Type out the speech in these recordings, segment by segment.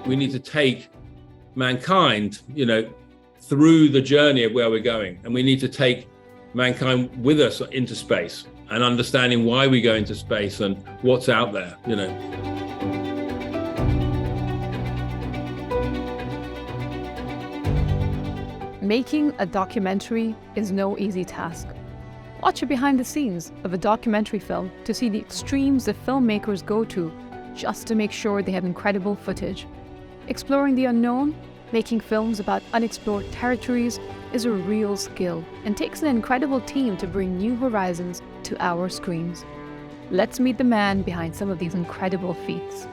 We need to take mankind, through the journey of where we're going. And we need to take mankind with us into space and understanding why we go into space and what's out there, Making a documentary is no easy task. Watch a behind the scenes of a documentary film to see the extremes that filmmakers go to just to make sure they have incredible footage. Exploring the unknown, making films about unexplored territories is a real skill and takes an incredible team to bring new horizons to our screens. Let's meet the man behind some of these incredible feats.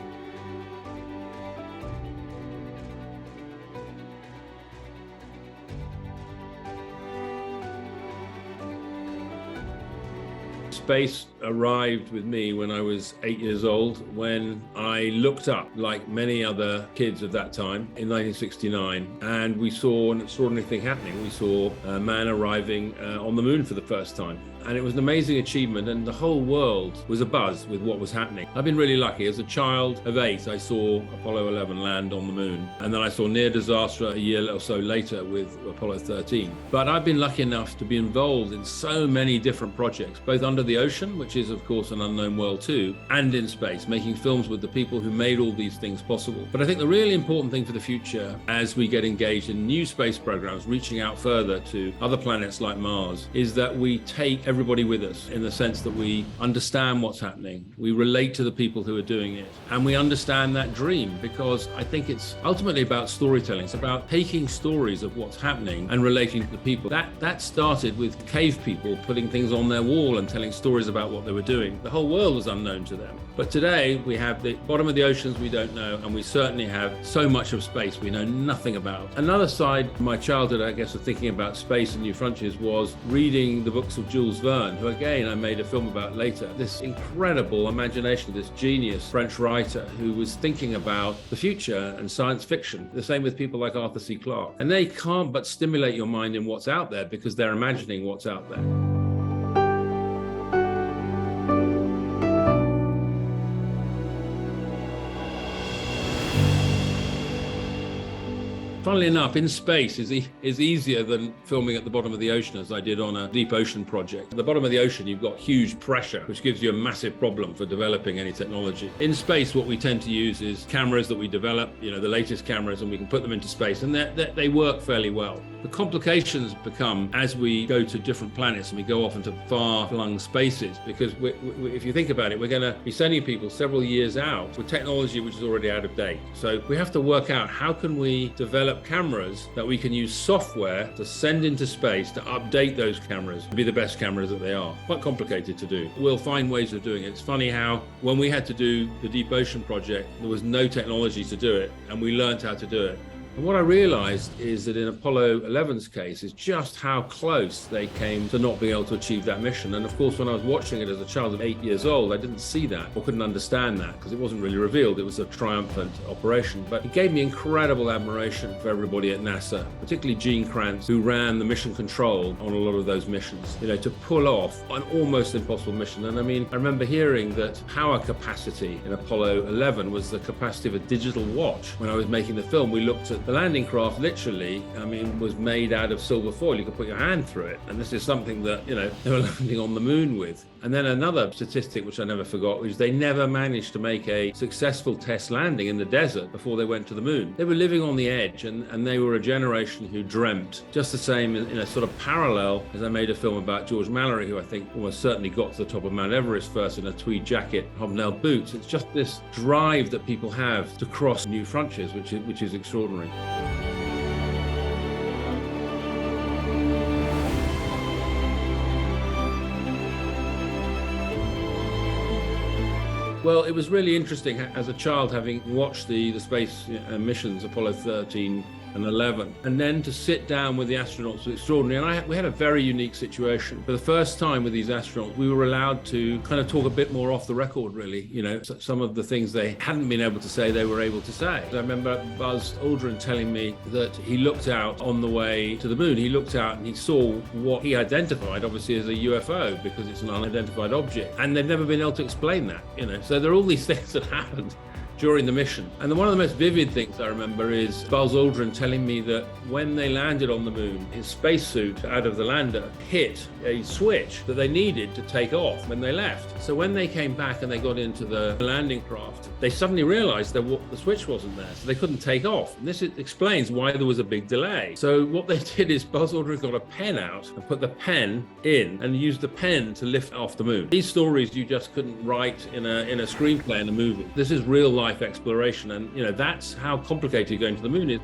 Space arrived with me when I was 8 years old, when I looked up, like many other kids of that time, in 1969, and we saw an extraordinary thing happening. We saw a man arriving on the moon for the first time. And it was an amazing achievement, and the whole world was abuzz with what was happening. I've been really lucky. As a child of 8, I saw Apollo 11 land on the moon, and then I saw near disaster a year or so later with Apollo 13. But I've been lucky enough to be involved in so many different projects, both under the ocean, which is of course an unknown world too, and in space, making films with the people who made all these things possible. But I think the really important thing for the future, as we get engaged in new space programs, reaching out further to other planets like Mars, is that we take everybody with us, in the sense that we understand what's happening, we relate to the people who are doing it, and we understand that dream, because I think it's ultimately about storytelling. It's about taking stories of what's happening and relating to the people. That started with cave people putting things on their wall and telling stories about what they were doing. The whole world was unknown to them. But today we have the bottom of the oceans we don't know, and we certainly have so much of space we know nothing about. Another side of my childhood, I guess, of thinking about space and new frontiers was reading the books of Jules Verne, who again I made a film about later. This incredible imagination, this genius French writer who was thinking about the future and science fiction. The same with people like Arthur C. Clarke. And they can't but stimulate your mind in what's out there, because they're imagining what's out there. Funnily enough, in space is easier than filming at the bottom of the ocean, as I did on a deep ocean project. At the bottom of the ocean, you've got huge pressure, which gives you a massive problem for developing any technology. In space, what we tend to use is cameras that we develop, the latest cameras, and we can put them into space, and they work fairly well. The complications become as we go to different planets and we go off into far-flung spaces, because if you think about it, we're going to be sending people several years out with technology which is already out of date. So we have to work out, how can we develop cameras that we can use software to send into space to update those cameras to be the best cameras that they are. Quite complicated to do. We'll find ways of doing it. It's funny how when we had to do the Deep Ocean project, there was no technology to do it, and we learned how to do it. And what I realized is that in Apollo 11's case is just how close they came to not being able to achieve that mission. And of course, when I was watching it as a child of 8 years old, I didn't see that or couldn't understand that, because it wasn't really revealed. It was a triumphant operation. But it gave me incredible admiration for everybody at NASA, particularly Gene Kranz, who ran the mission control on a lot of those missions, to pull off an almost impossible mission. And I remember hearing that power capacity in Apollo 11 was the capacity of a digital watch. When I was making the film, we looked at the landing craft, literally, was made out of silver foil. You could put your hand through it. And this is something that, they were landing on the moon with. And then another statistic, which I never forgot, was they never managed to make a successful test landing in the desert before they went to the moon. They were living on the edge, and they were a generation who dreamt. Just the same in a sort of parallel as I made a film about George Mallory, who I think almost certainly got to the top of Mount Everest first in a tweed jacket, hobnail boots. It's just this drive that people have to cross new frontiers, which is extraordinary. Well, it was really interesting as a child, having watched the space missions, Apollo 13 and 11, and then to sit down with the astronauts was extraordinary. And we had a very unique situation. For the first time with these astronauts, we were allowed to kind of talk a bit more off the record, really. Some of the things they hadn't been able to say, they were able to say. I remember Buzz Aldrin telling me that he looked out on the way to the moon. He looked out and he saw what he identified, obviously, as a UFO, because it's an unidentified object. And they've never been able to explain that, So there are all these things that happened during the mission. And one of the most vivid things I remember is Buzz Aldrin telling me that when they landed on the moon, his spacesuit out of the lander hit a switch that they needed to take off when they left. So when they came back and they got into the landing craft, they suddenly realized that the switch wasn't there, so they couldn't take off. And this explains why there was a big delay. So what they did is Buzz Aldrin got a pen out and put the pen in and used the pen to lift off the moon. These stories you just couldn't write in a screenplay in a movie. This is real life exploration, and that's how complicated going to the moon is.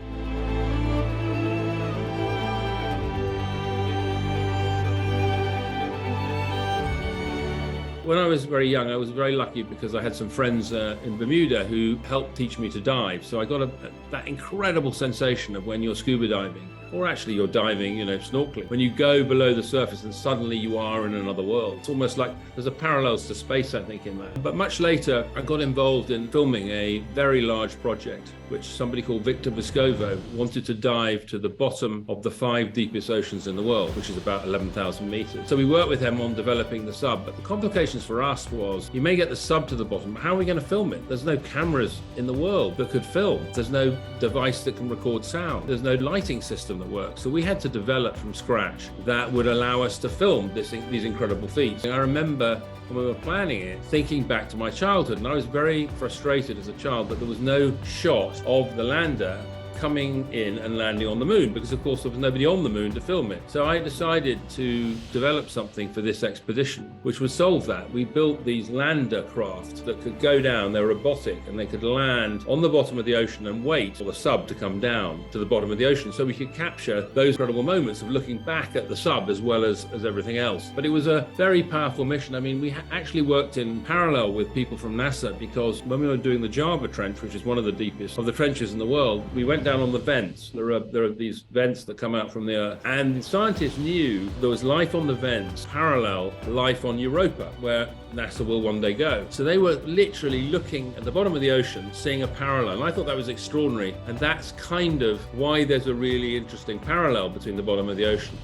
When I was very young, I was very lucky because I had some friends in Bermuda who helped teach me to dive. So I got that incredible sensation of when you're scuba diving, or actually you're diving, snorkeling, when you go below the surface and suddenly you are in another world. It's almost like there's a parallels to space, I think, in that. But much later, I got involved in filming a very large project, which somebody called Victor Vescovo wanted to dive to the bottom of the 5 deepest oceans in the world, which is about 11,000 meters. So we worked with him on developing the sub, but the complications for us was, you may get the sub to the bottom, but how are we going to film it? There's no cameras in the world that could film. There's no device that can record sound. There's no lighting system that works. So we had to develop from scratch that would allow us to film these incredible feats. And I remember when we were planning it, thinking back to my childhood, and I was very frustrated as a child that there was no shot of the lander coming in and landing on the moon, because of course there was nobody on the moon to film it. So I decided to develop something for this expedition which would solve that. We built these lander craft that could go down, they're robotic, and they could land on the bottom of the ocean and wait for the sub to come down to the bottom of the ocean, so we could capture those incredible moments of looking back at the sub as well as everything else. But it was a very powerful mission. I mean, we actually worked in parallel with people from NASA, because when we were doing the Java Trench, which is one of the deepest of the trenches in the world, we went down on the vents. There are these vents that come out from the Earth, and scientists knew there was life on the vents parallel to life on Europa, where NASA will one day go. So they were literally looking at the bottom of the ocean, seeing a parallel, and I thought that was extraordinary. And that's kind of why there's a really interesting parallel between the bottom of the ocean.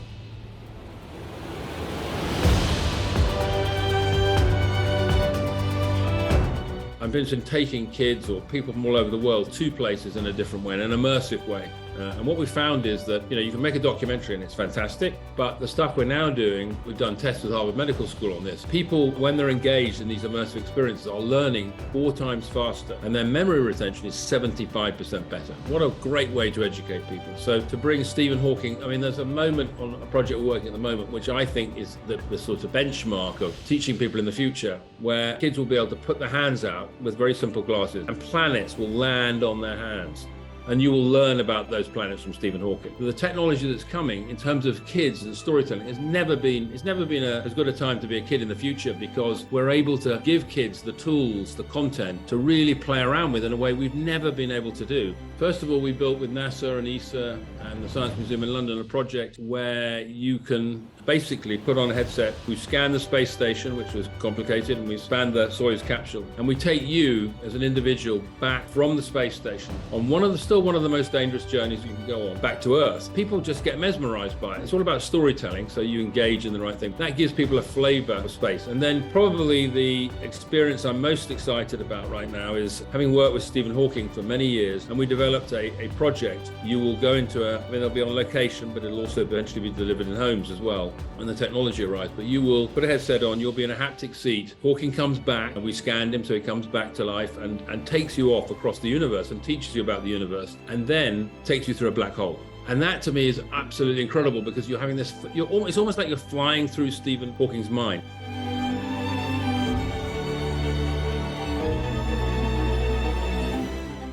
I'm interested in taking kids or people from all over the world to places in a different way, in an immersive way. And what we found is that, you can make a documentary and it's fantastic, but the stuff we're now doing, we've done tests with Harvard Medical School on this. People, when they're engaged in these immersive experiences, are learning 4 times faster, and their memory retention is 75% better. What a great way to educate people. So to bring Stephen Hawking, I mean, there's a moment on a project we're working at the moment, which I think is the sort of benchmark of teaching people in the future, where kids will be able to put their hands out with very simple glasses, and planets will land on their hands. And you will learn about those planets from Stephen Hawking. The technology that's coming in terms of kids and storytelling it's never been as good a time to be a kid in the future, because we're able to give kids the tools, the content to really play around with in a way we've never been able to do. First of all, we built with NASA and ESA and the Science Museum in London a project where you can basically put on a headset. We scan the space station, which was complicated, and we scan the Soyuz capsule, and we take you as an individual back from the space station on still one of the most dangerous journeys you can go on, back to Earth. People just get mesmerized by it. It's all about storytelling, so you engage in the right thing. That gives people a flavor of space. And then probably the experience I'm most excited about right now is having worked with Stephen Hawking for many years, and we developed a project. You will go into they'll be on location, but it'll also eventually be delivered in homes as well when the technology arrives. But you will put a headset on, you'll be in a haptic seat. Hawking comes back, and we scanned him, so he comes back to life and takes you off across the universe and teaches you about the universe, and then takes you through a black hole. And that to me is absolutely incredible, because you're having it's almost like you're flying through Stephen Hawking's mind.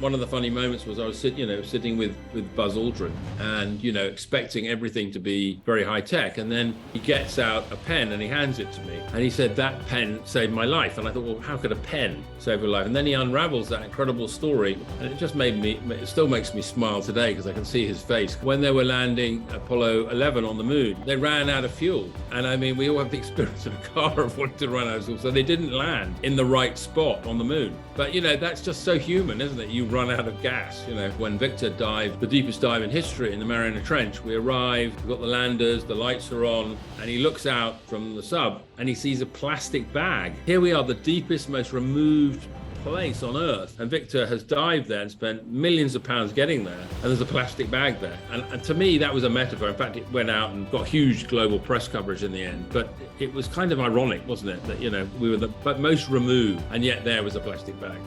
One of the funny moments was I was sitting with Buzz Aldrin and, expecting everything to be very high tech. And then he gets out a pen and he hands it to me. And he said, "That pen saved my life." And I thought, well, how could a pen save your life? And then he unravels that incredible story. And it just it still makes me smile today, because I can see his face. When they were landing Apollo 11 on the moon, they ran out of fuel. And I mean, we all have the experience of a car of wanting to run out of fuel. So they didn't land in the right spot on the moon. But, that's just so human, isn't it? You run out of gas. When Victor dived the deepest dive in history in the Mariana Trench, we arrived, we've got the landers, the lights are on, and he looks out from the sub and he sees a plastic bag. Here we are, the deepest, most removed place on Earth. And Victor has dived there and spent millions of pounds getting there, and there's a plastic bag there. And to me, that was a metaphor. In fact, it went out and got huge global press coverage in the end. But it was kind of ironic, wasn't it? That, you know, we were the most removed, and yet there was a plastic bag.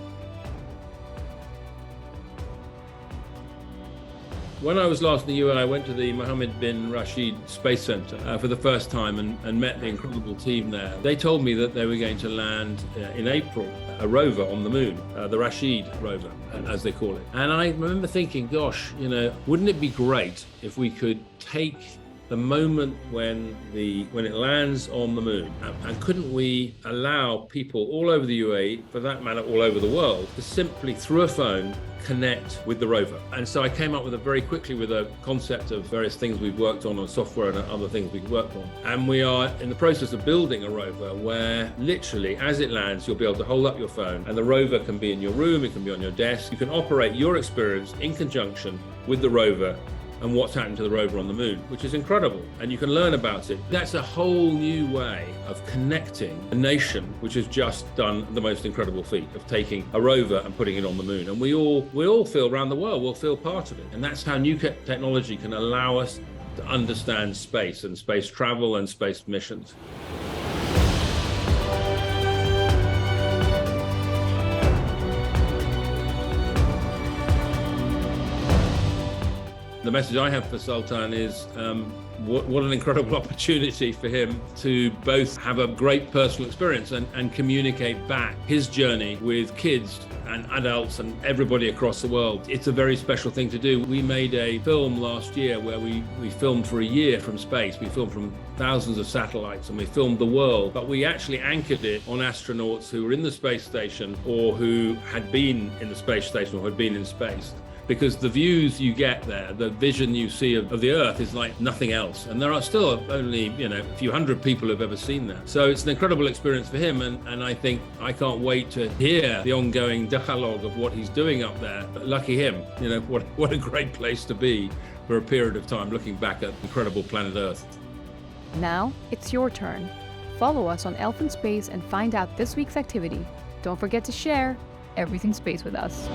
When I was last in the UAE, I went to the Mohammed bin Rashid Space Center for the first time and met the incredible team there. They told me that they were going to land in April a rover on the moon, the Rashid rover, as they call it. And I remember thinking, gosh, you know, wouldn't it be great if we could take the moment when it lands on the moon, and couldn't we allow people all over the UAE, for that matter all over the world, to simply through a phone connect with the rover? And so I came up very quickly with a concept of various things we've worked on software and other things we've worked on. And we are in the process of building a rover where literally as it lands, you'll be able to hold up your phone and the rover can be in your room, it can be on your desk. You can operate your experience in conjunction with the rover and what's happened to the rover on the moon, which is incredible. And you can learn about it. That's a whole new way of connecting a nation which has just done the most incredible feat of taking a rover and putting it on the moon. And we all feel around the world, we'll feel part of it. And that's how new technology can allow us to understand space and space travel and space missions. The message I have for Sultan is what an incredible opportunity for him to both have a great personal experience and communicate back his journey with kids and adults and everybody across the world. It's a very special thing to do. We made a film last year where we filmed for a year from space. We filmed from thousands of satellites and we filmed the world, but we actually anchored it on astronauts who were in the space station or who had been in the space station or had been in space. Because the views you get there, the vision you see of the Earth is like nothing else. And there are still only, you know, a few hundred people who've ever seen that. So it's an incredible experience for him. And I think I can't wait to hear the ongoing dialogue of what he's doing up there. But lucky him, you know, what a great place to be for a period of time, looking back at incredible planet Earth. Now it's your turn. Follow us on Elephant Space and find out this week's activity. Don't forget to share everything space with us.